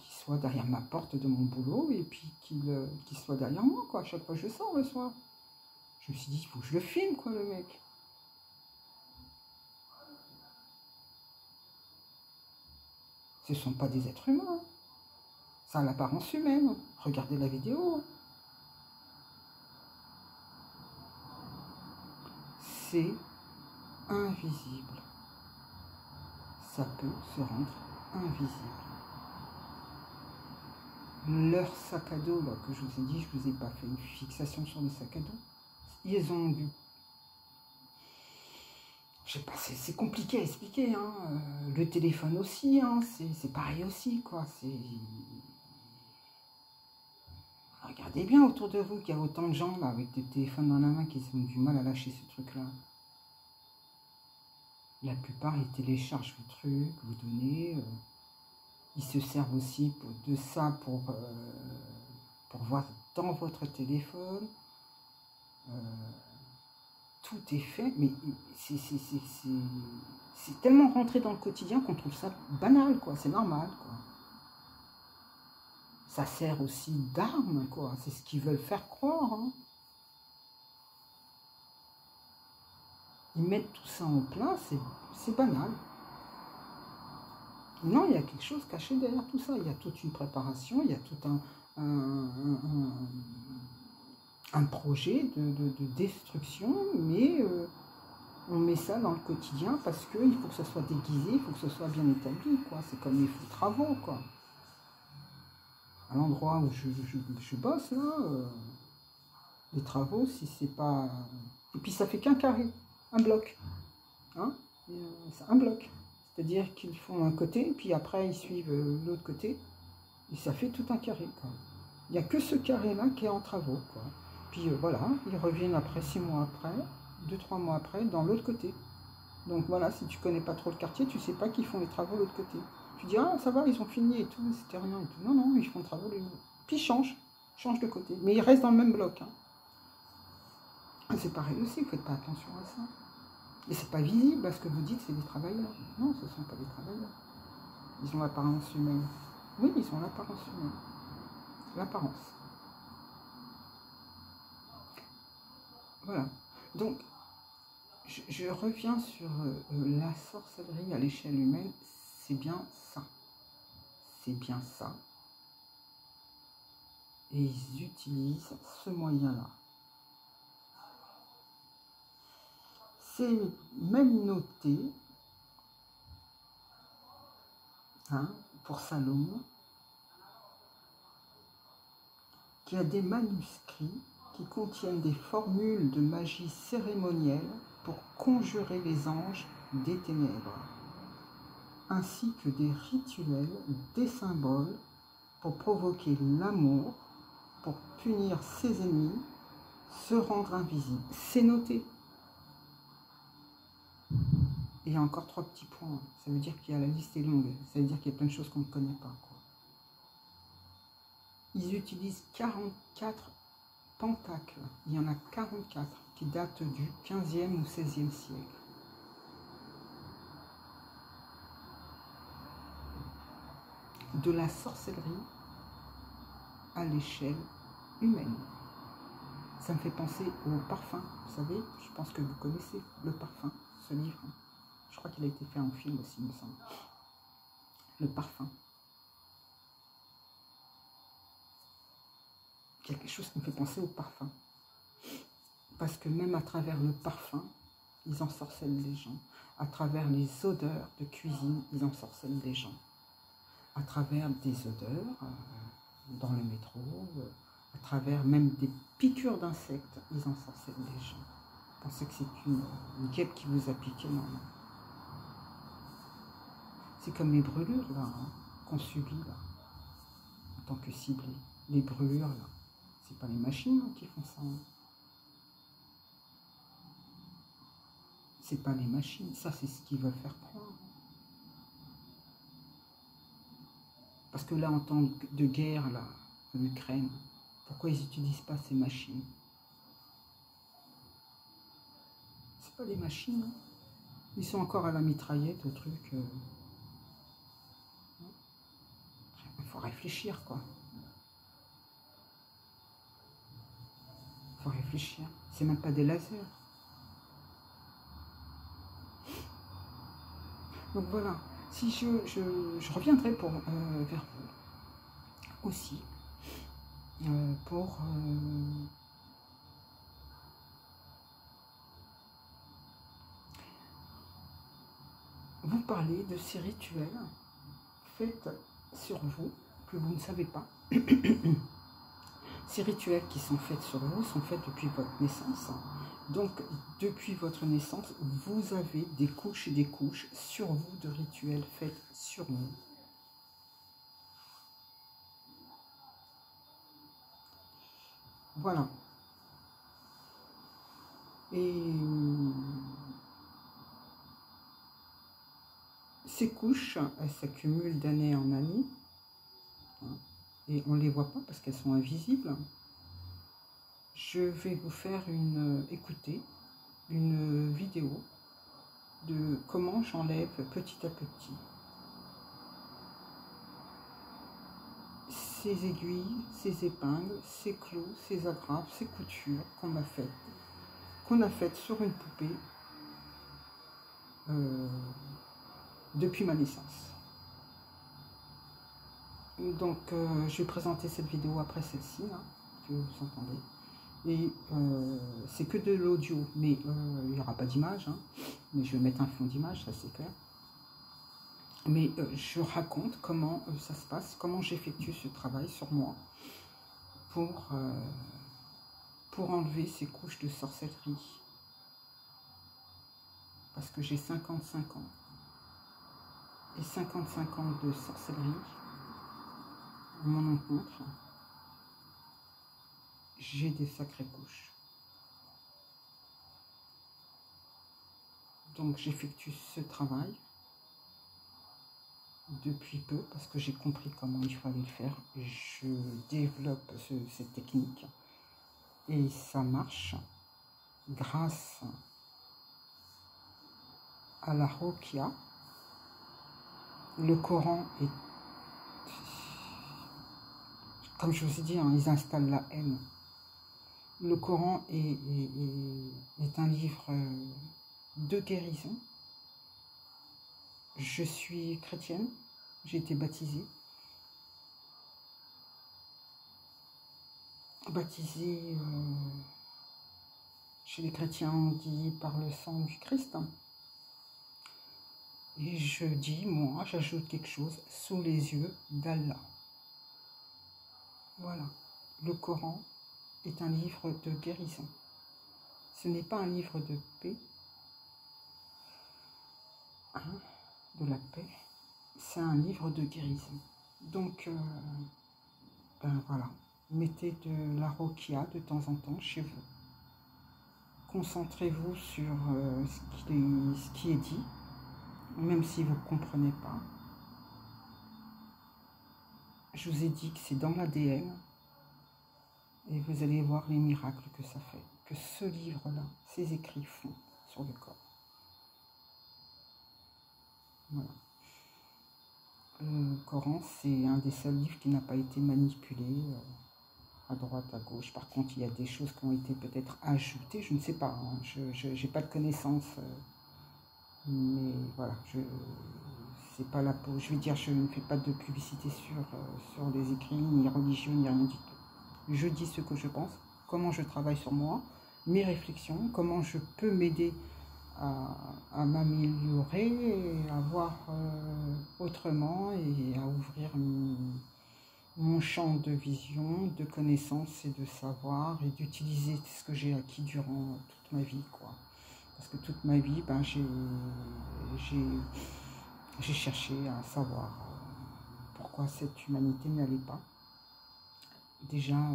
soit derrière ma porte de mon boulot et puis qu'il soit derrière moi, quoi. À chaque fois que je sors le soir. Je me suis dit, il faut que je le filme, quoi, le mec. Ce ne sont pas des êtres humains. Ça a l'apparence humaine. Regardez la vidéo. C'est invisible. Ça peut se rendre invisible. Leur sac à dos, là, que je vous ai dit, je ne vous ai pas fait une fixation sur le sac à dos. Ils ont dû... Je sais pas, c'est compliqué à expliquer. Hein. Le téléphone aussi, hein, c'est pareil aussi, quoi. Regardez bien autour de vous qu'il y a autant de gens, là, avec des téléphones dans la main qui ont du mal à lâcher ce truc-là. La plupart, ils téléchargent vos trucs, vous donnez... Ils se servent aussi de ça pour voir dans votre téléphone. Tout est fait, mais c'est tellement rentré dans le quotidien qu'on trouve ça banal, quoi. C'est normal, quoi. Ça sert aussi d'arme, quoi. C'est ce qu'ils veulent faire croire. Hein. Ils mettent tout ça en place, c'est banal. Non, il y a quelque chose caché derrière tout ça. Il y a toute une préparation, il y a tout un projet de destruction, mais on met ça dans le quotidien parce qu'il faut que ça soit déguisé, il faut que ce soit bien établi, quoi. C'est comme les faux travaux, quoi. À l'endroit où je bosse, là, les travaux, si c'est pas... Et puis ça fait qu'un carré, un bloc. Hein, c'est un bloc. C'est-à-dire qu'ils font un côté, puis après ils suivent l'autre côté, et ça fait tout un carré, quoi. Il n'y a que ce carré-là qui est en travaux, quoi. Puis voilà, ils reviennent après 6 mois après, 2-3 mois après, dans l'autre côté. Donc voilà, si tu connais pas trop le quartier, tu sais pas qu'ils font les travaux de l'autre côté. Tu dis, ah ça va, ils ont fini et tout, c'était rien et tout. Non, non, ils font le travaux, puis ils changent de côté. Mais ils restent dans le même bloc. Hein. C'est pareil aussi, vous faites pas attention à ça. Et c'est pas visible, parce que vous dites c'est des travailleurs. Non, ce ne sont pas des travailleurs. Ils ont l'apparence humaine. Oui, ils ont l'apparence humaine. L'apparence. Voilà. Donc, je reviens sur la sorcellerie à l'échelle humaine. C'est bien ça. C'est bien ça. Et ils utilisent ce moyen-là. C'est même noté, hein, pour Salomon, qu'il y a des manuscrits qui contiennent des formules de magie cérémonielle pour conjurer les anges des ténèbres, ainsi que des rituels, des symboles pour provoquer l'amour, pour punir ses ennemis Se rendre invisible. C'est noté. Et il y a encore 3 petits points. Ça veut dire qu'il y a la liste est longue. Ça veut dire qu'il y a plein de choses qu'on ne connaît pas, quoi. Ils utilisent 44 pentacles. Il y en a 44 qui datent du 15e ou 16e siècle. De la sorcellerie à l'échelle humaine. Ça me fait penser au parfum. Vous savez, je pense que vous connaissez le parfum, ce livre. Je crois qu'il a été fait en film aussi, il me semble. Le parfum. Quelque chose qui me fait penser au parfum. Parce que même à travers le parfum, ils ensorcellent les gens. À travers les odeurs de cuisine, ils ensorcellent les gens. À travers des odeurs, dans le métro, à travers même des piqûres d'insectes, ils ensorcellent les gens. Pensez que c'est une guêpe qui vous a piqué, non, non. C'est comme les brûlures, là, hein, qu'on subit, là, en tant que ciblé. Les brûlures, là, c'est pas les machines hein, qui font ça. Hein. C'est pas les machines, ça c'est ce qu'ils veulent faire croire. Parce que là, en temps de guerre, là, en Ukraine, pourquoi ils n'utilisent pas ces machines? C'est pas des machines. Hein. Ils sont encore à la mitraillette, au truc. Il faut réfléchir, quoi. Il faut réfléchir. C'est même pas des lasers. Donc voilà. Si je reviendrai vers vous aussi pour vous parler de ces rituels faits sur vous que vous ne savez pas. Ces rituels qui sont faits sur vous sont faits depuis votre naissance. Donc, depuis votre naissance, vous avez des couches et des couches sur vous de rituels faits sur vous. Voilà. Et ces couches, elles s'accumulent d'année en année. Et on ne les voit pas parce qu'elles sont invisibles. Je vais vous faire écouter une vidéo de comment j'enlève petit à petit ces aiguilles, ces épingles, ces clous, ces agrafes, ces coutures qu'on a faites sur une poupée depuis ma naissance. Donc je vais présenter cette vidéo après celle-ci, que vous entendez. Et c'est que de l'audio, mais il n'y aura pas d'image, hein, mais je vais mettre un fond d'image, ça c'est clair. Mais je raconte comment ça se passe, comment j'effectue ce travail sur moi pour enlever ces couches de sorcellerie. Parce que j'ai 55 ans. Et 55 ans de sorcellerie, à mon encontre, j'ai des sacrées couches. Donc j'effectue ce travail depuis peu parce que j'ai compris comment il fallait le faire. Je développe cette technique et ça marche grâce à la Ruqya. Le Coran est, comme je vous ai dit, hein, ils installent la haine. Le Coran est un livre de guérison. Je suis chrétienne, j'ai été baptisée. Baptisée, chez les chrétiens, on dit par le sang du Christ. Et je dis, moi, j'ajoute quelque chose, sous les yeux d'Allah. Voilà, le Coran est un livre de guérison. Ce n'est pas un livre de paix, hein, de la paix, c'est un livre de guérison. Donc, ben voilà, mettez de la Ruqya de temps en temps chez vous. concentrez-vous sur ce qui est dit, même si vous ne comprenez pas. Je vous ai dit que c'est dans l'ADN et vous allez voir les miracles que ça fait, que ce livre-là, ces écrits font sur le corps. Voilà. Le Coran, c'est un des seuls livres qui n'a pas été manipulé à droite, à gauche. Par contre, il y a des choses qui ont été peut-être ajoutées, je ne sais pas, hein. Je n'ai pas de connaissances, mais voilà, c'est pas la peau. Je veux dire, je ne fais pas de publicité sur les écrits, ni religieux, ni rien du tout. Je dis ce que je pense, comment je travaille sur moi, mes réflexions, comment je peux m'aider à m'améliorer, à voir autrement et à ouvrir mon champ de vision, de connaissances et de savoir et d'utiliser ce que j'ai acquis durant toute ma vie, quoi. Parce que toute ma vie, ben, j'ai cherché à savoir pourquoi cette humanité n'allait pas. Déjà,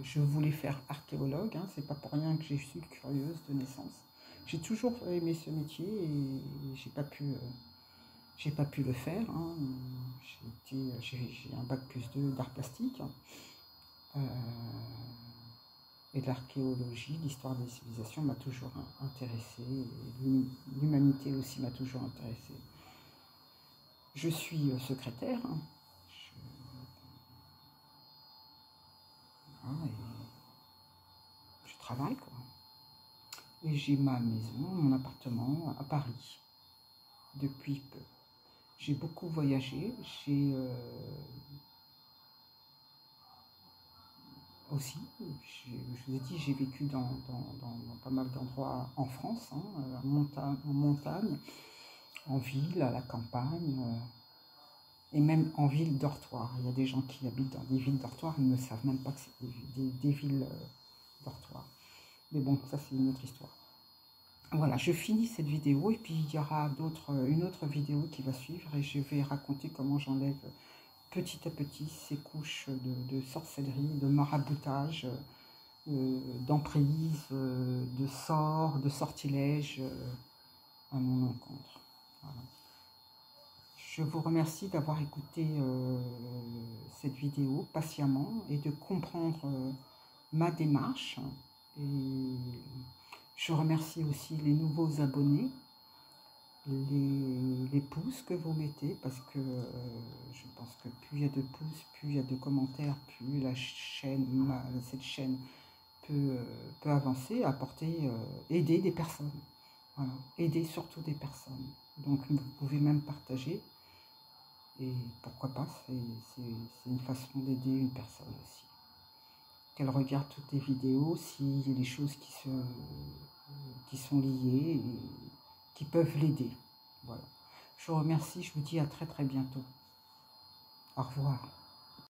je voulais faire archéologue, hein, c'est pas pour rien que j'ai suis curieuse de naissance. J'ai toujours aimé ce métier et j'ai pas pu le faire. Hein. J'ai un bac+2 d'art plastique et l'archéologie, l'histoire des civilisations m'a toujours intéressée, l'humanité aussi m'a toujours intéressée. Je suis secrétaire. Hein. Je travaille, quoi. Et j'ai ma maison, mon appartement à Paris, depuis peu. J'ai beaucoup voyagé, j'ai aussi, je vous ai dit, j'ai vécu dans pas mal d'endroits en France, hein, en montagne, en ville, à la campagne, et même en ville dortoir. Il y a des gens qui habitent dans des villes dortoirs, ils ne savent même pas que c'est des villes dortoirs. Mais bon, ça c'est une autre histoire. Voilà, je finis cette vidéo et puis il y aura une autre vidéo qui va suivre et je vais raconter comment j'enlève petit à petit ces couches de sorcellerie, de maraboutage, d'emprise, de sorts, de sortilèges à mon encontre. Voilà. Je vous remercie d'avoir écouté cette vidéo patiemment et de comprendre ma démarche. Et je remercie aussi les nouveaux abonnés, les pouces que vous mettez, parce que je pense que plus il y a de pouces, plus il y a de commentaires, plus cette chaîne peut avancer, apporter, aider des personnes. Voilà, aider surtout des personnes. Donc vous pouvez même partager. Et pourquoi pas, c'est une façon d'aider une personne aussi. Qu'elle regarde toutes les vidéos, s'il y a des choses qui sont liées et qui peuvent l'aider. Voilà. Je vous remercie, je vous dis à très très bientôt. Au revoir.